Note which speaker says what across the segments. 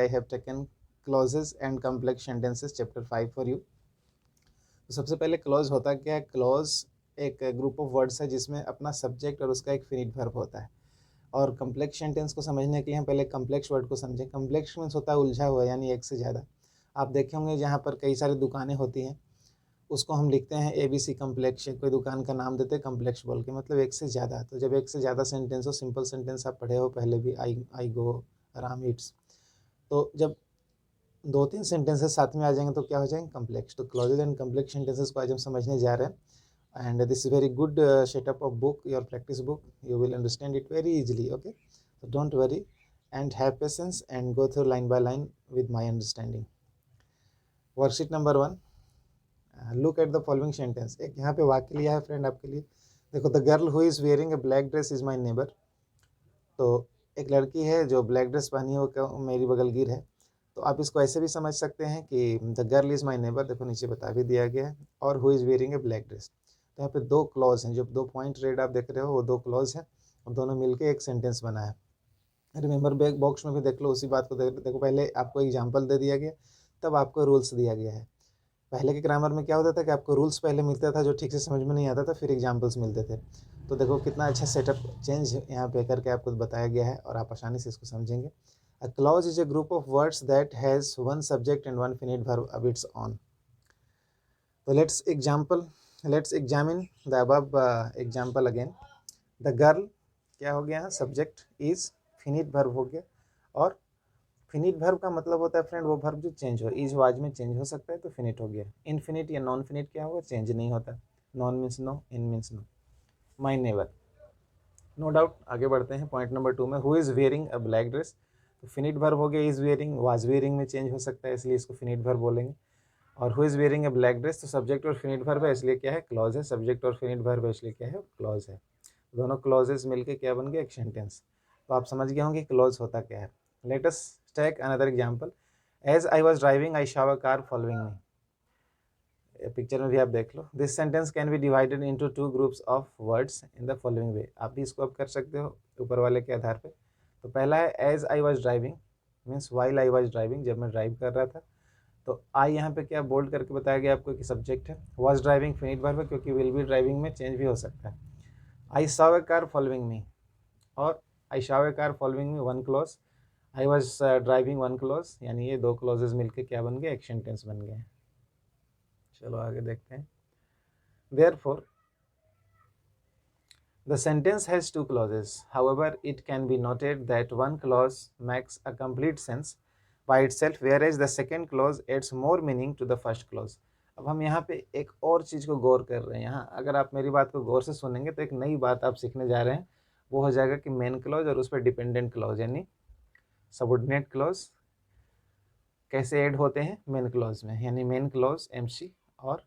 Speaker 1: I have taken clauses and complex sentences chapter 5 for you. तो सबसे पहले clause होता क्या है? क्लॉज एक ग्रुप ऑफ वर्ड्स है जिसमें अपना सब्जेक्ट और उसका एक फिनिट वर्ब होता है। और कम्प्लेक्स सेंटेंस को समझने के लिए हम पहले कम्प्लेक्स वर्ड को समझें। कम्प्लेक्स मीन्स होता है उलझा हुआ, यानी एक से ज़्यादा। आप देखे होंगे जहाँ पर कई सारी दुकानें होती हैं, उसको हम लिखते हैं ABC कम्प्लेक्स। कोई दुकान का नाम देते हैं कम्प्लेक्स बोल के, मतलब एक से ज़्यादा। तो जब एक से ज़्यादा सेंटेंस हो, सिंपल सेंटेंस आप पढ़े हो पहले भी, आई गो, राम ईट्स, तो जब 2-3 सेंटेंसेस साथ में आ जाएंगे तो क्या हो जाएंगे? कम्प्लेक्स। तो क्लॉजेज एंड कम्प्लेक्स सेंटेंसेस को आज हम समझने जा रहे हैं। And this is very good setup of book, your practice book, you will understand it very easily. Okay, so don't worry and have patience and go through line by line with my understanding. Worksheet number 1, look at the following sentence. एक यहाँ पे वाक्य लिया है friend आपके लिए। देखो, the girl who is wearing a black dress is my neighbor. तो एक लड़की है जो ब्लैक ड्रेस पहनी है, वो मेरी बगलगीर है। तो आप इसको ऐसे भी समझ सकते हैं कि the girl is my neighbour, देखो नीचे बता भी दिया गया है, और who is wearing A black dress. तो यहाँ पे 2 क्लॉज हैं, जो 2 पॉइंट रेड आप देख रहे हो वो 2 क्लॉज हैं, और दोनों मिलके एक सेंटेंस बना है। रिमेंबर बैक बॉक्स में भी देख लो, उसी बात को देखो। पहले आपको एग्जाम्पल दे दिया गया, तब आपको रूल्स दिया गया है। पहले के ग्रामर में क्या होता था कि आपको रूल्स पहले मिलता था जो ठीक से समझ में नहीं आता था, फिर एग्जाम्पल्स मिलते थे। तो देखो कितना अच्छा सेटअप चेंज यहाँ पे करके आपको बताया गया है, और आप आसानी से इसको समझेंगे। A clause is a group of words that has one subject and one finite verb of its own. So let's examine the above example again. The girl क्या हो गया? सब्जेक्ट, is finite verb हो गया, और finite verb का मतलब होता है फ्रेंड वो वर्ब जो चेंज हो। इज वाज में चेंज हो सकता है तो फिनिट हो गया। इनफिनिट या नॉन फिनिट क्या होगा? चेंज नहीं होता। Non means no, in means no. My neighbour, no doubt. आगे बढ़ते हैं पॉइंट नंबर 2 में। Who is wearing a black dress, तो फिनिट वर्ब हो गया। इज़ वेयरिंग, वाज वेयरिंग में चेंज हो सकता है, इसलिए इसको फिनिट वर्ब बोलेंगे। और who is wearing a black dress, तो सब्जेक्ट और फिनिट वर्ब है, इसलिए क्या है? क्लॉज है। सब्जेक्ट और फिनिट वर्ब है, इसलिए क्या है? क्लॉज है। दोनों क्लॉजेस मिलके क्या बन गया? एक सेंटेंस। तो आप समझ गए होंगे क्लॉज होता क्या है। Let us take another example. As I was driving I saw a car following me. Picture में भी आप देख लो। This sentence can be divided into 2 groups of words in the following way. आप भी इसको अब कर सकते हो ऊपर वाले के आधार पे। तो पहला है as I was driving, means while I was driving, जब मैं ड्राइव कर रहा था। तो आई यहाँ पे क्या बोल्ड करके बताया गया आपको कि सब्जेक्ट है। वाज ड्राइविंग फिनिट वर्ब है, क्योंकि विल बी ड्राइविंग में चेंज भी हो सकता है। I saw a car following me, और I saw a car following me, 1 clause. I was driving, 1 clause, यानी ये 2 क्लॉजेज मिलके क्या बन गए? एक सेंटेंस बन गए। चलो आगे देखते हैं। Therefore, the sentence has 2 clauses. However, it can be noted that one clause makes a complete sense by itself, whereas the second clause adds more meaning to the first clause. अब हम यहाँ पे एक और चीज़ को गौर कर रहे हैं। यहाँ अगर आप मेरी बात को गौर से सुनेंगे तो एक नई बात आप सीखने जा रहे हैं। वो हो जाएगा कि मेन क्लॉज और उस पर डिपेंडेंट क्लॉज यानी सबऑर्डिनेट क्लॉज कैसे ऐड होते हैं मेन क्लॉज में। यानी मेन क्लॉज MC, और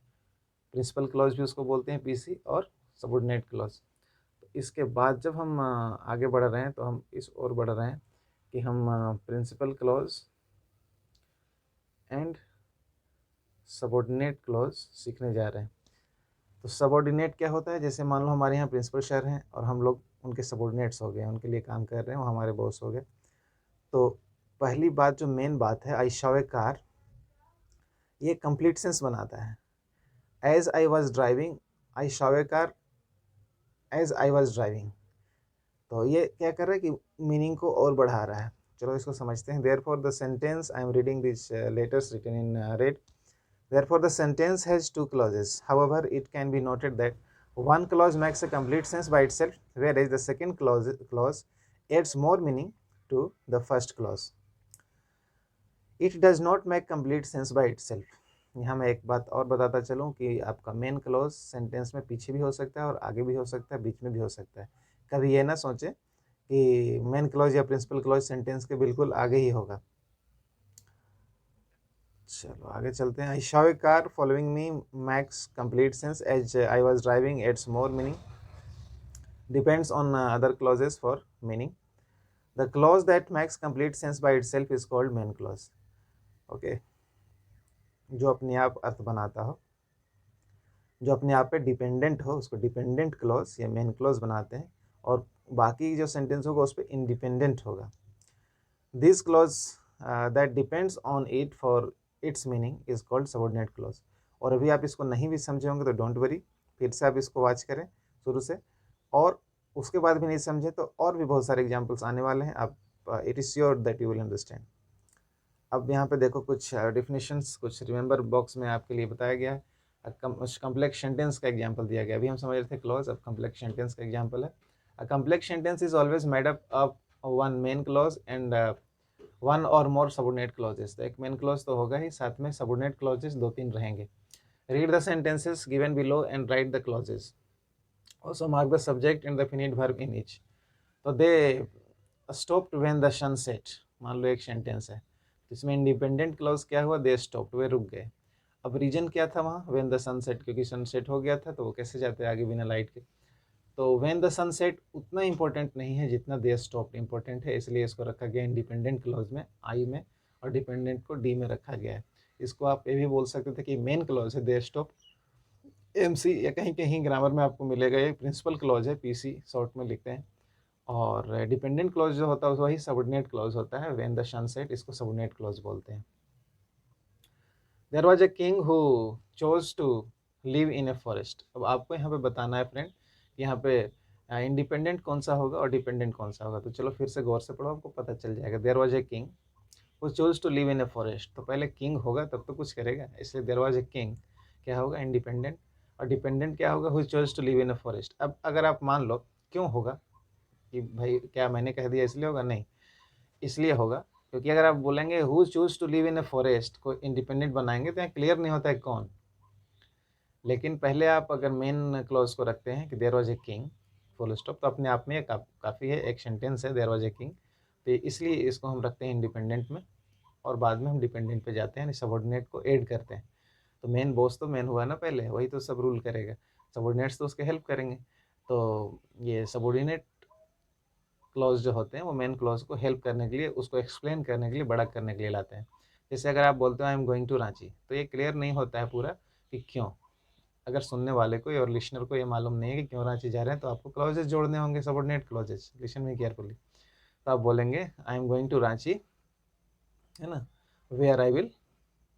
Speaker 1: प्रिंसिपल क्लॉज भी उसको बोलते हैं PC, और सबऑर्डिनेट क्लॉज। इसके बाद जब हम आगे बढ़ रहे हैं तो हम इस ओर बढ़ रहे हैं कि हम principal clause and subordinate clause सीखने जा रहे हैं। तो सबऑर्डिनेट क्या होता है? जैसे मान लो हमारे यहाँ प्रिंसिपल सर हैं और हम लोग उनके सबऑर्डिनेट्स हो गए, उनके लिए काम कर रहे हैं, वो हमारे बॉस हो गए। तो पहली बात जो मेन बात है, आई सॉ ए कार, ये कंप्लीट सेंस बनाता है। As I was driving I saw a car as I was driving, तो ये क्या कर रहा है कि मीनिंग को और बढ़ा रहा है। चलो इसको समझते हैं। Therefore the sentence, I am reading this letters written in red. Therefore, the sentence has 2 clauses. However, it can be noted that one clause makes a complete sense by itself, whereas the second clause adds more meaning to the first clause. It does not make complete sense by itself. यहाँ मैं एक बात और बताता चलूँ कि आपका main clause sentence में पीछे भी हो सकता है और आगे भी हो सकता है, बीच में भी हो सकता है। कभी ये ना सोचें कि मेन क्लॉज या प्रिंसिपल क्लॉज सेंटेंस के बिल्कुल आगे ही होगा। चलो आगे चलते हैं। I saw a car following me makes complete sense, as I was driving adds more meaning, depends on other clauses for meaning. The clause that makes complete sense by itself is called main clause. Okay, जो अपने आप अर्थ बनाता हो, जो अपने आप पे dependent हो, उसको डिपेंडेंट क्लॉज या मेन क्लॉज बनाते हैं, और बाकी जो सेंटेंस होगा उस पर इंडिपेंडेंट होगा। This clause that depends on it for its meaning is called subordinate clause. और अभी आप इसको नहीं भी समझे होंगे तो डोंट वरी, फिर से आप इसको वॉच करें शुरू से, और उसके बाद भी नहीं समझे तो और भी बहुत सारे एग्जाम्पल्स आने वाले हैं, आप it is sure that you will understand. अब यहाँ पे देखो कुछ डिफिनेशंस, कुछ रिमेंबर बॉक्स में आपके लिए बताया गया है। कम्प्लेक्स सेंटेंस का एग्जांपल दिया गया, अभी हम समझ रहे थे क्लॉज, अब कम्प्लेक्स सेंटेंस का एग्जांपल है। अ complex sentence is always made up of one main clause and one और मोर सबऑर्डिनेट क्लॉजेस। तो एक मेन क्लॉज तो होगा ही, साथ में सबऑर्डिनेट क्लॉजेस 2-3 रहेंगे। Read the sentences given below and write the clauses, also mark the subject and the finite verb in each. तो they stopped when the sun set, मान लो एक सेंटेंस है, इसमें इंडिपेंडेंट क्लॉज क्या हुआ, दे स्टॉप्ड, वे रुक गए। अब रीजन क्या था वहाँ, व्हेन द सनसेट, क्योंकि सनसेट हो गया था तो वो कैसे जाते आगे बिना लाइट के। तो व्हेन द सनसेट उतना इंपॉर्टेंट नहीं है जितना दे स्टॉप्ड इंपॉर्टेंट है, इसलिए इसको रखा गया इंडिपेंडेंट क्लॉज में, आई में, और डिपेंडेंट को डी में रखा गया है। इसको आप ये भी बोल सकते थे कि मेन क्लॉज है दे स्टॉप्ड। एमसी या कहीं कहीं ग्रामर में आपको मिलेगा, ये प्रिंसिपल क्लॉज है, पीसी शॉर्ट में लिखते हैं। और डिपेंडेंट क्लॉज जो होता है वही सबऑर्डिनेट क्लॉज होता है, व्हेन द सनसेट, इसको सबऑर्डिनेट क्लॉज बोलते हैं। There was a king who chose to live in a forest. अब आपको यहाँ पे बताना है फ्रेंड, यहाँ पे इंडिपेंडेंट कौन सा होगा और डिपेंडेंट कौन सा होगा। तो चलो फिर से गौर से पढ़ो, आपको पता चल जाएगा। There was a king who chose to live in a forest, तो पहले किंग होगा तब तो कुछ करेगा, इसलिए देयर वाज ए किंग क्या होगा, इंडिपेंडेंट। और डिपेंडेंट क्या होगा, who chose to live in a forest. अब अगर आप मान लो क्यों होगा कि भाई क्या मैंने कह दिया इसलिए होगा, नहीं, इसलिए होगा क्योंकि अगर आप बोलेंगे who choose to live in a forest को इंडिपेंडेंट बनाएंगे तो यहाँ क्लियर नहीं होता है कौन। लेकिन पहले आप अगर मेन क्लॉज को रखते हैं कि there was a king full stop, तो अपने आप में काफ़ी है, एक सेंटेंस है देयर वाज ए किंग, तो इसलिए इसको हम रखते हैं इंडिपेंडेंट में, और बाद में हम डिपेंडेंट पे जाते हैं, सबऑर्डिनेट को ऐड करते हैं। तो मेन बॉस तो मेन हुआ ना पहले, वही तो सब रूल करेगा, सबऑर्डिनेट्स तो उसके हेल्प करेंगे। तो ये सबऑर्डिनेट क्लॉज जो होते हैं वो मेन क्लॉज को हेल्प करने के लिए, उसको एक्सप्लेन करने के लिए, बड़ा करने के लिए लाते हैं। जैसे अगर आप बोलते हो I am going to Ranchi, तो ये क्लियर नहीं होता है पूरा कि क्यों। अगर सुनने वाले को और लिसनर को ये मालूम नहीं है कि क्यों रांची जा रहे हैं, तो आपको क्लॉजेस जोड़ने होंगे, subordinate clauses, listen me carefully. तो आप बोलेंगे I am going to Ranchi, है ना, where I will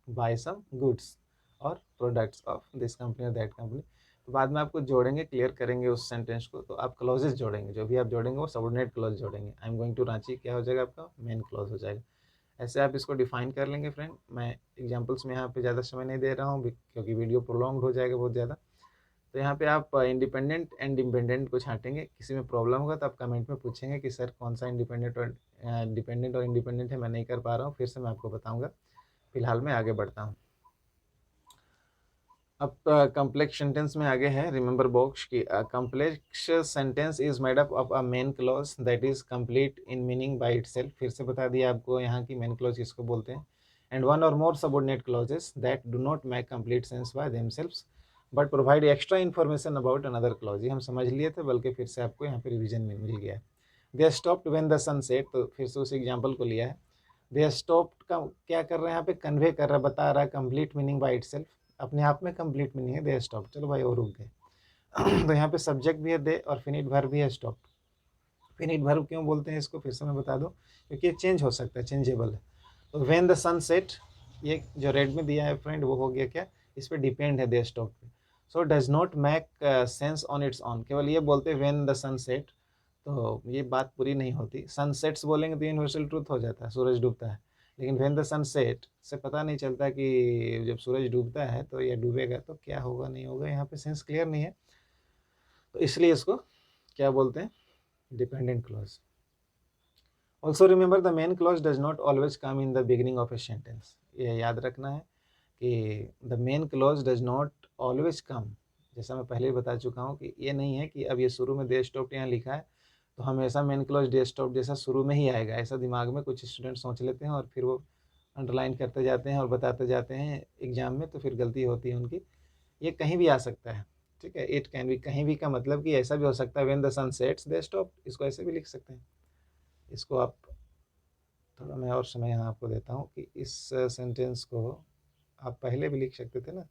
Speaker 1: buy some goods और प्रोडक्ट्स ऑफ दिस कंपनी और दैट कंपनी। तो बाद में आपको जोड़ेंगे, क्लियर करेंगे उस सेंटेंस को, तो आप क्लॉजेस जोड़ेंगे, जो भी आप जोड़ेंगे वो सबऑर्डिनेट क्लॉज जोड़ेंगे। I am going to Ranchi क्या हो जाएगा, आपका मेन क्लॉज हो जाएगा। ऐसे आप इसको डिफाइन कर लेंगे फ्रेंड। मैं एग्जांपल्स में यहाँ पे ज़्यादा समय नहीं दे रहा हूँ क्योंकि वीडियो प्रोलॉन्ग हो जाएगा बहुत ज़्यादा। तो यहाँ पे आप इंडिपेंडेंट एंड डिपेंडेंट को छांटेंगे, किसी में प्रॉब्लम होगा तो आप कमेंट में पूछेंगे कि सर कौन सा इंडिपेंडेंट और डिपेंडेंट और इंडिपेंडेंट है, मैं नहीं कर पा रहा हूँ, फिर से मैं आपको बताऊँगा। फिलहाल मैं आगे बढ़ता हूँ। अब कम्प्लेक्स सेंटेंस में आगे है, रिमेंबर बॉक्स की complex sentence is made up of a main clause that is complete in meaning by itself. फिर से बता दिया आपको यहाँ की मेन क्लॉज किसको बोलते हैं, एंड वन और more subordinate clauses that do not make complete sense by themselves but provide extra information about another clause. ये हम समझ लिए थे, बल्कि फिर से आपको यहाँ पे रिविजन में मिल गया है। They stopped when the sun set, तो फिर से उस एग्जाम्पल को लिया है। दे स्टॉप्ड का क्या कर रहे हैं यहाँ पे, कन्वे कर रहा है, बता रहा है कंप्लीट मीनिंग बाय इटसेल्फ, अपने आप में कंप्लीट मीनिंग है दे स्टॉप। चलो भाई और रुक गए। तो यहाँ पे सब्जेक्ट भी है दे और फिनिट वर्ब भी है स्टॉप। फिनिट वर्ब क्यों बोलते हैं इसको, फिर से मैं बता दूं, क्योंकि ये चेंज हो सकता है, चेंजेबल है। तो व्हेन द सन सेट, ये जो रेड में दिया है फ्रेंड वो हो गया क्या, इस पर डिपेंड है दे स्टॉप पे। So does not make sense on it's on, केवल ये बोलते हैं व्हेन द सन सेट, तो ये बात पूरी नहीं होती। सनसेट्स बोलेंगे तो यूनिवर्सल ट्रूथ हो जाता है, सूरज डूबता है। लेकिन व्हेन द सनसेट से पता नहीं चलता कि जब सूरज डूबता है तो या डूबेगा तो क्या होगा नहीं होगा, यहाँ पे सेंस क्लियर नहीं है, तो इसलिए इसको क्या बोलते हैं, dependent clause. Also remember the main clause does not always come in the beginning of a sentence. ये याद रखना है कि the main clause does not always come, जैसा मैं पहले ही बता चुका हूँ कि ये नहीं है कि अब ये शुरू में दे स्टॉप यहाँ लिखा है तो हमेशा मेन क्लॉज डे स्टॉप जैसा शुरू में ही आएगा, ऐसा दिमाग में कुछ स्टूडेंट सोच लेते हैं और फिर वो अंडरलाइन करते जाते हैं और बताते जाते हैं एग्जाम में, तो फिर गलती होती है उनकी। ये कहीं भी आ सकता है, ठीक है, इट कैन भी, कहीं भी का मतलब कि ऐसा भी हो सकता है when the sun sets they stop, इसको ऐसे भी लिख सकते हैं। इसको आप थोड़ा मैं और समय यहाँ आपको देता हूँ कि इस सेंटेंस को आप पहले भी लिख सकते थे ना,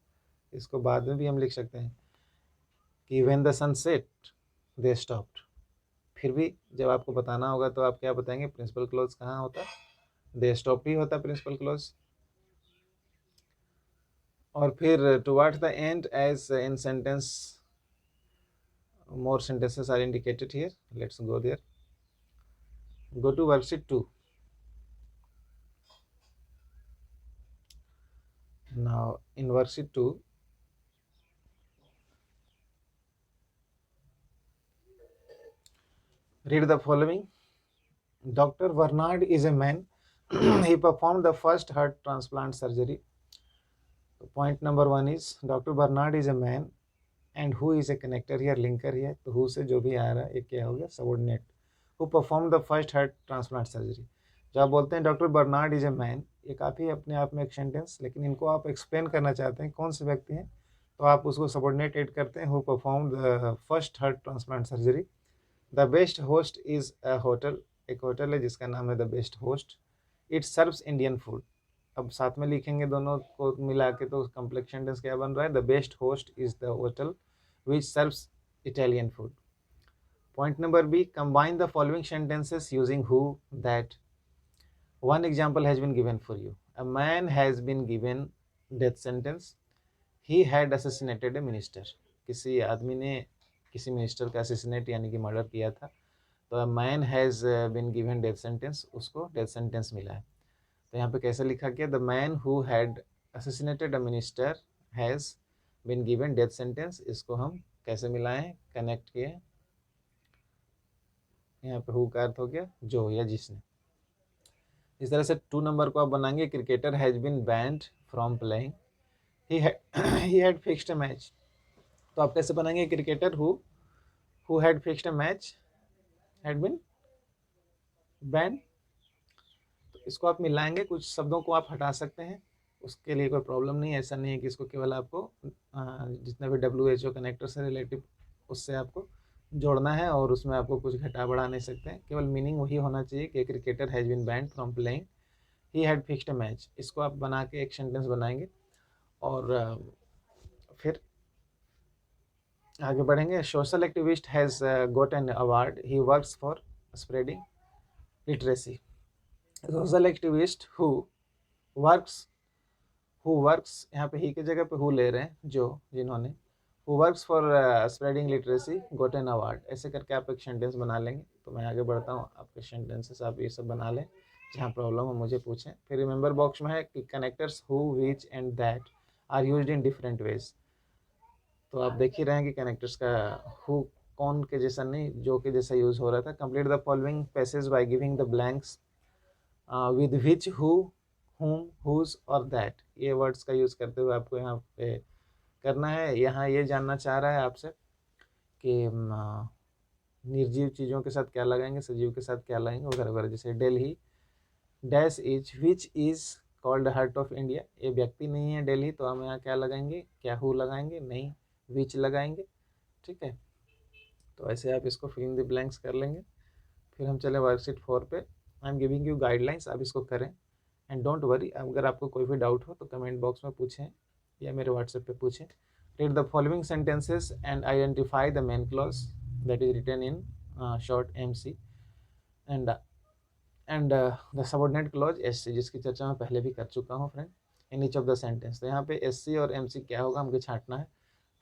Speaker 1: इसको बाद में भी हम लिख सकते हैं कि when the sun set they stopped. फिर भी जब आपको बताना होगा तो आप क्या बताएंगे, प्रिंसिपल क्लॉज कहाँ होता है, दे स्टॉप ही होता प्रिंसिपल क्लॉज। और फिर towards the end as in sentence more sentences are indicated here. Let's go there. Go to worksheet 2. Now in worksheet 2, read the following. Dr. Bernard is a man. He performed the first heart transplant surgery. Point number 1 is Dr. Bernard is a man and who is a connector here, linker here. तो who से जो भी आ रहा है ये क्या हो गया, subordinate. Who performed the first heart transplant surgery. जब आप बोलते हैं doctor Bernard is a man, ये काफ़ी अपने आप में एक सेंटेंस, लेकिन इनको आप एक्सप्लेन करना चाहते हैं कौन से व्यक्ति हैं, तो आप उसको सबॉर्डिनेट ऐड करते हैं. Who perform the first heart transplant surgery. The best host is a hotel. एक होटल है जिसका नाम है the best host. It serves Indian food. अब साथ में लिखेंगे दोनों को मिला के तो कम्प्लेक्स सेंटेंस क्या बन रहा है, the best host is the hotel which serves Italian food. Point number B, combine the following sentences using who, that. One example has been given for you. A man has been given death sentence. He had assassinated a minister. किसी आदमी ने किसी minister का assassinate यानी कि murder किया था, तो a man has been given death sentence, उसको death sentence मिला है. तो यहाँ पे कैसे लिखा गया, the man who had assassinated a minister has been given death sentence. इसको हम कैसे मिलाएं, कनेक्ट किए. यहाँ पे हु का अर्थ हो गया जो या जिसने. इस तरह से 2 नंबर को आप बनाएंगे. Cricketer has been banned from playing. He had fixed a match. तो आप कैसे बनाएंगे, cricketer who had fixed a match had been banned. तो इसको आप मिलाएंगे, कुछ शब्दों को आप हटा सकते हैं, उसके लिए कोई प्रॉब्लम नहीं है. ऐसा नहीं है कि इसको केवल आपको जितने भी WHO कनेक्टर से रिलेटिव उससे आपको जोड़ना है और उसमें आपको कुछ घटा बढ़ा नहीं सकते हैं. केवल मीनिंग वही होना चाहिए कि cricketer has been banned from playing. He had fixed a match. इसको आप बना के एक सेंटेंस बनाएंगे और फिर आगे बढ़ेंगे. Social activist has got an award. He works for spreading literacy. Social activist who works यहाँ पे ही की जगह पे हु ले रहे हैं, जो जिन्होंने. Who works for spreading literacy got an award. ऐसे करके आप एक सेंटेंस बना लेंगे. तो मैं आगे बढ़ता हूँ, आपके सेंटेंसेस आप ये सब बना लें. जहाँ प्रॉब्लम हो मुझे पूछें. फिर रिमेंबर बॉक्स में है कि connectors who, which and that are used in different ways. तो आप देख ही रहे हैं कि कनेक्टर्स का हु कौन के जैसा नहीं, जो के जैसा यूज़ हो रहा था. Complete the following passage by giving the blanks with which, who, whom, whose और that. ये वर्ड्स का यूज़ करते हुए आपको यहाँ पे करना है. यहाँ ये जानना चाह रहा है आपसे कि निर्जीव चीज़ों के साथ क्या लगाएंगे, सजीव के साथ क्या लगाएंगे वगैरह वगैरह. जैसे Delhi dash is which is called heart of India. ये व्यक्ति नहीं है दिल्ली, तो हम यहाँ क्या लगाएंगे, क्या हु लगाएंगे, नहीं विच लगाएंगे. ठीक है, तो ऐसे आप इसको फिल इन द ब्लैंक्स कर लेंगे. फिर हम चले वर्कशीट 4 पे. I am giving you guidelines, आप इसको करें. एंड डोंट वरी, अगर आपको कोई भी डाउट हो तो कमेंट बॉक्स में पूछें या मेरे व्हाट्सएप पे पूछें. Read the following sentences and identify the main clause that is written in short MC and the subordinate clause SC, जिसकी चर्चा मैं पहले भी कर चुका हूँ friend, in each of the sentence. तो यहाँ पे SC और MC क्या होगा हमको छांटना है.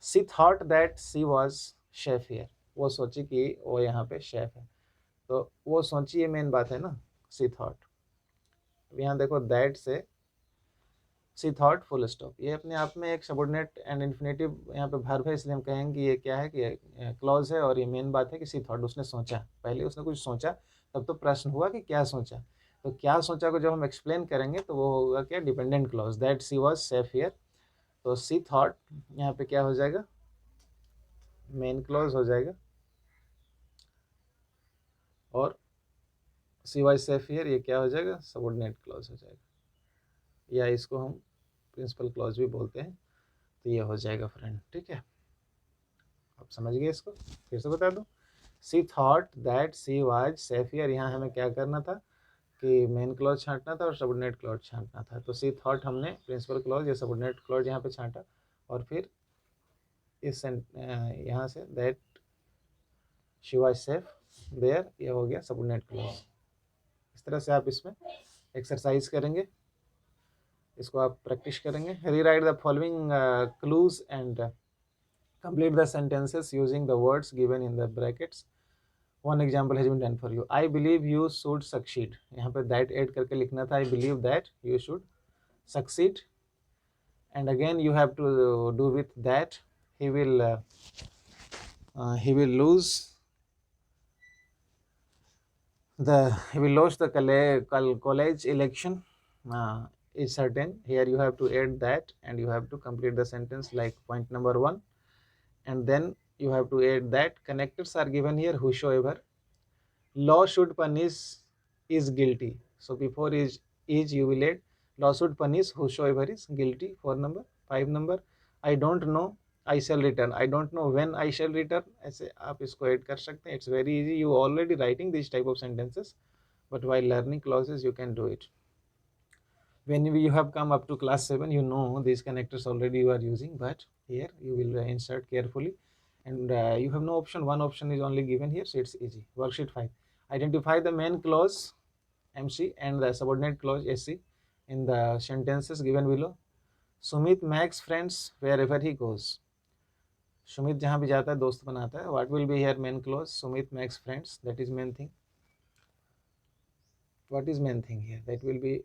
Speaker 1: She thought that she was chef here. वो सोची कि वो यहाँ पे शेफ है. तो वो सोची, ये मेन बात है ना, सी थॉट. यहाँ देखो दैट से सी थॉट फुल स्टॉप. ये अपने आप में एक सबऑर्डिनेट एंड इन्फिनेटिव यहाँ पे वर्ब है, इसलिए हम कहेंगे कि ये क्या है कि क्लॉज है. और ये मेन बात है कि सी थॉट, उसने सोचा, पहले उसने कुछ सोचा, तब तो प्रश्न हुआ कि क्या सोचा. तो क्या सोचा को जब हम एक्सप्लेन करेंगे तो वो होगा क्या, dependent clause. That she was safe here. तो सी थॉट यहाँ पे क्या हो जाएगा, मेन क्लॉज हो जाएगा. और सी वॉज सेफ हियर ये क्या हो जाएगा, सबऑर्डिनेट क्लॉज हो जाएगा, या इसको हम प्रिंसिपल क्लॉज भी बोलते हैं. तो ये हो जाएगा फ्रेंड. ठीक है, आप समझ गए. इसको फिर से बता दूं. She thought that she was safe here. यहाँ हमें क्या करना था कि मेन क्लॉज छांटना था और सबऑर्डिनेट क्लॉज छांटना था. तो सी थॉट हमने प्रिंसिपल क्लॉज या सबऑर्डिनेट क्लॉज यहाँ पे छांटा, और फिर इस यहाँ से that she was safe there, ये हो गया सबऑर्डिनेट क्लॉज. इस तरह से आप इसमें एक्सरसाइज करेंगे, इसको आप प्रैक्टिस करेंगे. Rewrite the following clues and complete the sentences using the words given in the brackets. One example has been done for you. I believe you should succeed. यहाँ पे that add करके लिखना था. I believe that you should succeed. And again you have to do with that. He will lose the college election is certain. Here you have to add that and you have to complete the sentence like point number 1, and then you have to add that connectors are given here. Whosoever, law should punish is guilty. So before is you will add law should punish whosoever is guilty. For number 5 number, I don't know I shall return. I don't know when I shall return. ऐसे आप इसको add कर सकते हैं. It's very easy. You already writing these type of sentences, but while learning clauses you can do it. When you have come up to class 7, you know these connectors already you are using, but here you will insert carefully, and you have no option. One option is only given here, so it's easy. Worksheet 5. Identify the main clause MC and the subordinate clause SC in the sentences given below. Sumit makes friends wherever he goes. Sumit जहाँ भी जाता है दोस्त बनाता है. What will be here main clause? Sumit makes friends. That is main thing. What is main thing here? That will be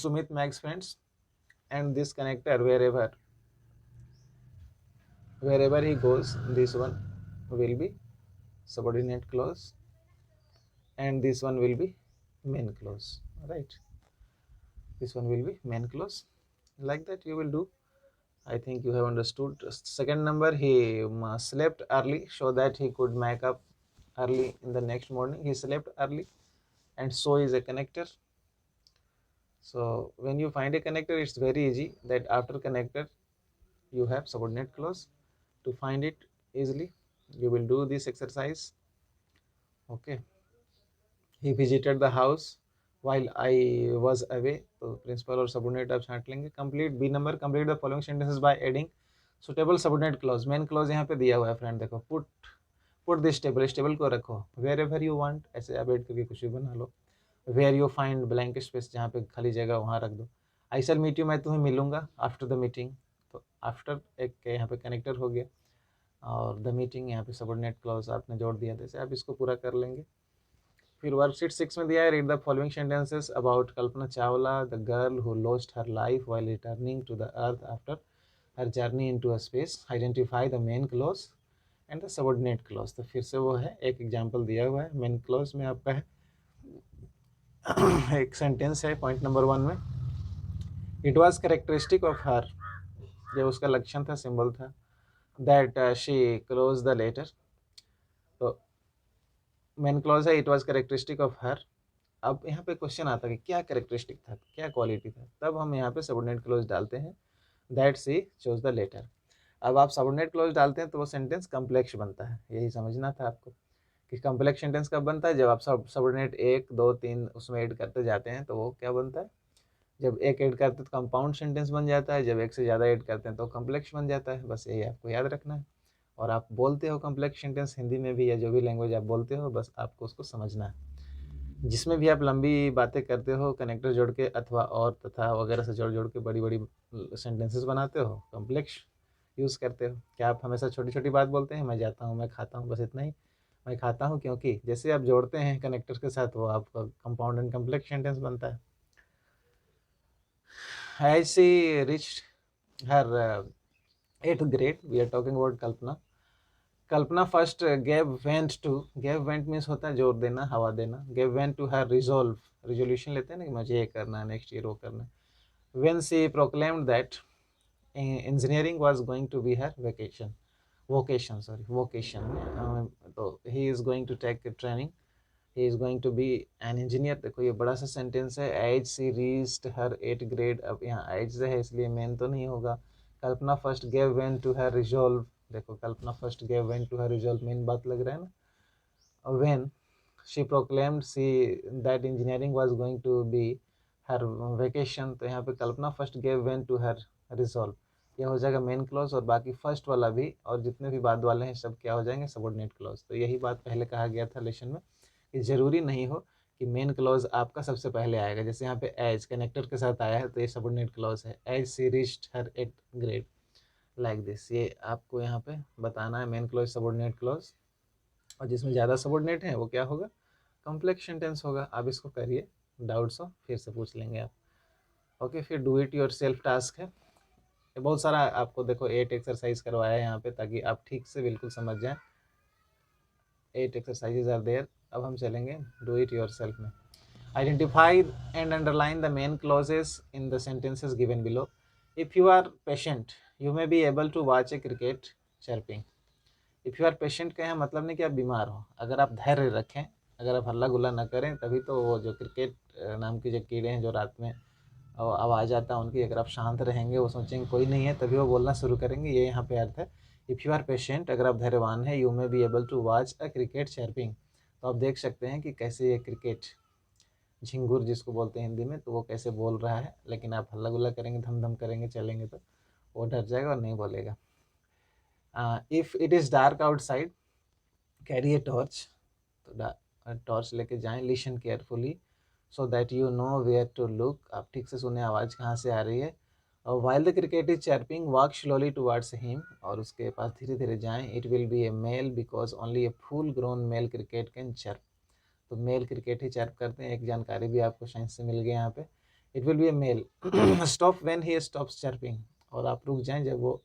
Speaker 1: Sumit makes friends, and this connector wherever he goes, this one will be subordinate clause, and this one will be main clause, right? This one will be main clause. Like that you will do. I think you have understood. Second number, he slept early so that he could make up early in the next morning. He slept early, and so is a connector. So when you find a connector, it's very easy that after connector you have subordinate clause. To find it easily, you will do this exercise. Okay. He visited the house while I was away. तो principal और subordinate आप छांट लेंगे. Complete B number, complete the following sentences by adding suitable subordinate clause. Main clause यहाँ पे दिया हुआ है फ्रेंड. देखो, put this table, इस टेबल को रखो wherever you want. ऐसे आप ऐड करके कुछ भी बना लो. Where you find blank space, जहाँ पे खाली जगह वहाँ रख दो. I shall meet you, मैं तुम्हें मिलूंगा after the meeting. तो after एक यहाँ पे कनेक्टर हो गया, और द मीटिंग यहाँ पे सबऑर्डिनेट क्लॉज आपने जोड़ दिया. जैसे आप इसको पूरा कर लेंगे. फिर वर्कशीट 6 में दिया है, read the following sentences about Kalpana Chawla, the girl who lost her life while returning to the earth after her journey into a space. Identify the main clause and the subordinate clause. तो फिर से वो है, एक example दिया हुआ है. Main clause में आपका है एक सेंटेंस है पॉइंट नंबर 1 में. It was characteristic of her, जो उसका लक्षण था, सिंबल था, that she close the letter. तो मेन क्लॉज है it was characteristic of her. अब यहाँ पे क्वेश्चन आता है कि क्या कैरेक्टरिस्टिक था, क्या क्वालिटी था. तब हम यहाँ पे सबऑर्डिनेट क्लॉज डालते हैं, that she chose the letter. अब आप सबऑर्डिनेट क्लॉज डालते हैं तो वो सेंटेंस कम्प्लेक्स बनता है. यही समझना था आपको कि कम्प्लेक्स सेंटेंस कब बनता है, जब आप सबऑर्डिनेट 1 2 3 उसमें ऐड करते जाते हैं तो वो क्या बनता है. जब एक ऐड करते हैं तो कंपाउंड सेंटेंस बन जाता है, जब एक से ज़्यादा ऐड करते हैं तो कम्प्लेक्स बन जाता है. बस यही आपको याद रखना है. और आप बोलते हो कम्प्लेक्स सेंटेंस हिंदी में भी, या जो भी लैंग्वेज आप बोलते हो, बस आपको उसको समझना है. जिसमें भी आप लंबी बातें करते हो कनेक्टर जोड़ के अथवा और तथा वगैरह से जोड़ के बड़ी बड़ी सेंटेंसेस बनाते हो, कम्प्लेक्स यूज़ करते हो. क्या आप हमेशा छोटी छोटी बात बोलते हैं, मैं जाता हूँ, मैं खाता हूँ, बस इतना ही. मैं खाता हूँ क्योंकि जैसे आप जोड़ते हैं कनेक्टर्स के साथ, वो आपका कंपाउंड एंड कम्प्लेक्स सेंटेंस बनता है. As she reached her 8th grade, we are talking about Kalpana. Kalpana first gave vent means होता है जोर देना, हवा देना. Gave vent to her resolution लेते हैं ना कि मुझे ये करना है, नेक्स्ट ईयर वो करना है. When she proclaimed that engineering was going to be her vocation. तो he is going to take a training. He is going to be an engineer. देखो ये बड़ा सा सेंटेंस है. As she reached her 8th grade. अब यहाँ as है इसलिए मेन तो नहीं होगा. Kalpana first gave vent to her resolve. देखो Kalpana first gave vent to her resolve, main बात लग रहा है ना. When she proclaimed that engineering was going to be her vacation, तो यहाँ पे कल्पना first gave vent to her resolve. यह हो जाएगा मेन क्लॉज, और बाकी फर्स्ट वाला भी और जितने भी बाद वाले हैं सब क्या हो जाएंगे, सबऑर्डिनेट क्लॉज. तो यही बात पहले कहा गया था लेसन में कि ज़रूरी नहीं हो कि मेन क्लॉज आपका सबसे पहले आएगा। जैसे यहाँ पे एज कनेक्टर के साथ आया है तो ये सबऑर्डिनेट क्लॉज है, as she reached her 8th grade, like this. ये आपको यहाँ पे बताना है मेन क्लॉज सबऑर्डिनेट क्लॉज, और जिसमें ज़्यादा सबऑर्डिनेट है वो क्या होगा, कॉम्प्लेक्स सेंटेंस होगा। आप इसको करिए, डाउट्स हो फिर से पूछ लेंगे आप। ओके, फिर do it your self task है। ये बहुत सारा आपको देखो 8 एक्सरसाइज करवाया है यहाँ पे, ताकि आप ठीक से बिल्कुल समझ जाएं। 8 एक्सरसाइजेज आर देयर। अब हम चलेंगे डू इट योर सेल्फ में। Identify and underline the main clauses in the sentences given below. If you are patient you may be able to watch a cricket chirping. If you are patient का यहाँ मतलब नहीं कि आप बीमार हो, अगर आप धैर्य रखें, अगर आप हल्ला गुल्ला ना करें, तभी तो वो जो क्रिकेट नाम के जो कीड़े हैं जो रात में आवाज़ आता है उनकी, अगर आप शांत रहेंगे, वो सोचेंगे कोई नहीं है, तभी वो बोलना शुरू करेंगे। ये यहाँ पे अर्थ है। इफ़ यू आर पेशेंट, अगर आप धैर्यवान हैं, you may be able to watch a cricket chirping, तो आप देख सकते हैं कि कैसे ये क्रिकेट झिंगुर जिसको बोलते हैं हिंदी में, तो वो कैसे बोल रहा है। लेकिन आप हल्ला गुल्ला करेंगे, धम धम करेंगे, चलेंगे, तो वो डर जाएगा और नहीं बोलेगा। If it is dark outside carry a torch, तो टॉर्च लेके जाएं। Listen carefully so that you know where to look, आप ठीक से सुने आवाज़ कहाँ से आ रही है। और while the cricket is chirping walk slowly towards him, और उसके पास धीरे धीरे जाएं। It will be a male because only a full grown male cricket can chirp, तो मेल क्रिकेट ही चर्प करते हैं। एक जानकारी भी आपको साइंस से मिल गई यहाँ पे। It will be a male. Stop when he stops chirping, और आप रुक जाएं जब वो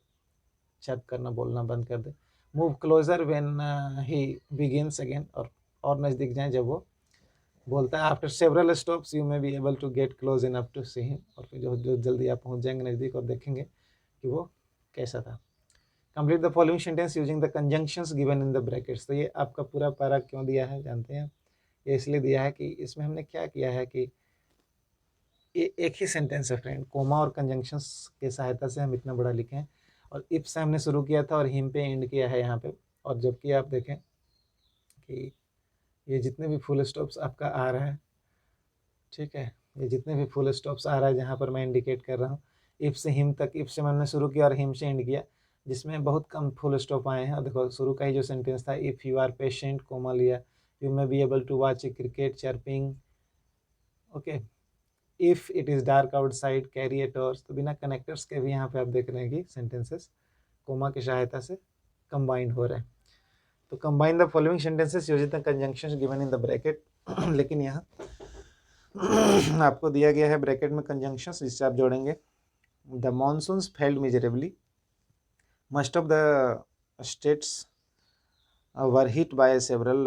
Speaker 1: चर्प करना, बोलना बंद कर दे। Move closer when he begins again, और नज़दीक जाएं जब वो बोलता है। After several stops you may be able to get close enough to see him, और फिर जो जल्दी आप पहुंच जाएंगे नज़दीक और देखेंगे कि वो कैसा था। Complete the following sentence using the conjunctions given in the brackets. तो ये आपका पूरा पैरा क्यों दिया है जानते हैं? ये इसलिए दिया है कि इसमें हमने क्या किया है कि ये एक ही सेंटेंस है फ्रेंड, कोमा और कंजंक्शंस की सहायता से हम इतना बड़ा लिखे हैं, और इफ से हमने शुरू किया था और हिम पे एंड किया है यहाँ पे। और जबकि आप देखें कि ये जितने भी फुल स्टॉप्स आपका आ रहा है, ठीक है, ये जितने भी फुल स्टॉप्स आ रहा है जहाँ पर मैं इंडिकेट कर रहा हूँ, इफ से हिम तक, इफ से मैंने शुरू किया और हिम से एंड किया, जिसमें बहुत कम फुल स्टॉप आए हैं। और देखो शुरू का ही जो सेंटेंस था, if you are patient, comma लिया, you may be able to watch a cricket chirping, okay, if it is dark outside carry a torch. तो बिना कनेक्टर्स के भी यहाँ पे आप देख रहे हैं कि सेंटेंसेस कोमा की सहायता से कंबाइंड हो रहे हैं। तो combine the following sentences using the conjunctions given in the bracket. लेकिन यहाँ आपको दिया गया है ब्रैकेट में कंजंक्शंस, जिससे आप जोड़ेंगे। The monsoons failed miserably, most of the states were hit by several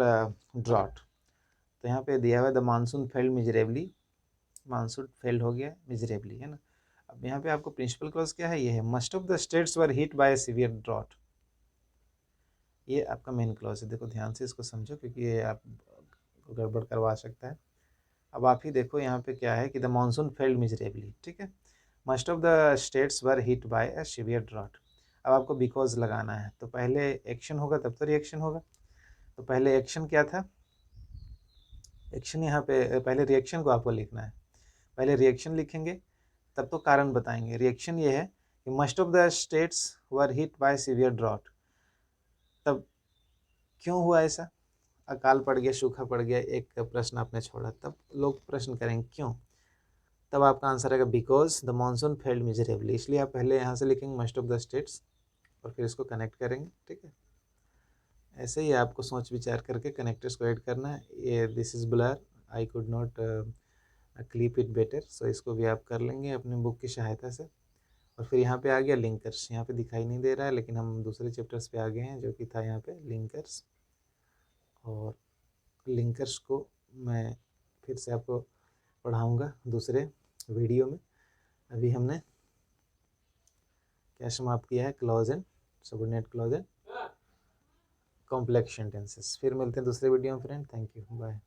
Speaker 1: drought. तो यहाँ पे दिया हुआ है the monsoon failed miserably, monsoon failed हो गया मिजरेबली, है ना। अब यहाँ पे आपको प्रिंसिपल क्लॉज क्या है, ये है most of the states were hit by severe drought. ये आपका मेन क्लॉज है। देखो ध्यान से इसको समझो, क्योंकि ये आप गड़बड़ करवा सकता है। अब आप ही देखो यहाँ पे क्या है कि द मानसून फेल्ड मिजरेबली, ठीक है, most of the states were hit by a severe drought. अब आपको बिकॉज लगाना है, तो पहले एक्शन होगा तब तो रिएक्शन होगा। तो पहले एक्शन क्या था, एक्शन यहाँ पे पहले रिएक्शन को आपको लिखना है। पहले रिएक्शन लिखेंगे तब तो कारण बताएंगे। रिएक्शन ये है कि most of the states were hit by severe drought. तब क्यों हुआ ऐसा, अकाल पड़ गया, सूखा पड़ गया, एक प्रश्न आपने छोड़ा, तब लोग प्रश्न करेंगे क्यों, तब आपका आंसर आएगा because the monsoon failed miserably. इसलिए आप पहले यहाँ से लिखेंगे मस्ट ऑफ द स्टेट्स और फिर इसको कनेक्ट करेंगे, ठीक है। ऐसे ही आपको सोच विचार करके कनेक्टर्स को ऐड करना है। ये this is blur, I could not clip it better, so इसको भी आप कर लेंगे अपने बुक की सहायता से। और फिर यहाँ पे आ गया लिंकर्स, यहाँ पे दिखाई नहीं दे रहा है, लेकिन हम दूसरे चैप्टर्स पे आ गए हैं, जो कि था यहाँ पे लिंकर्स। और लिंकर्स को मैं फिर से आपको पढ़ाऊँगा दूसरे वीडियो में। अभी हमने क्या समाप्त किया है, clause and subordinate clause and complex sentences. फिर मिलते हैं दूसरे वीडियो में फ्रेंड, थैंक यू, बाय।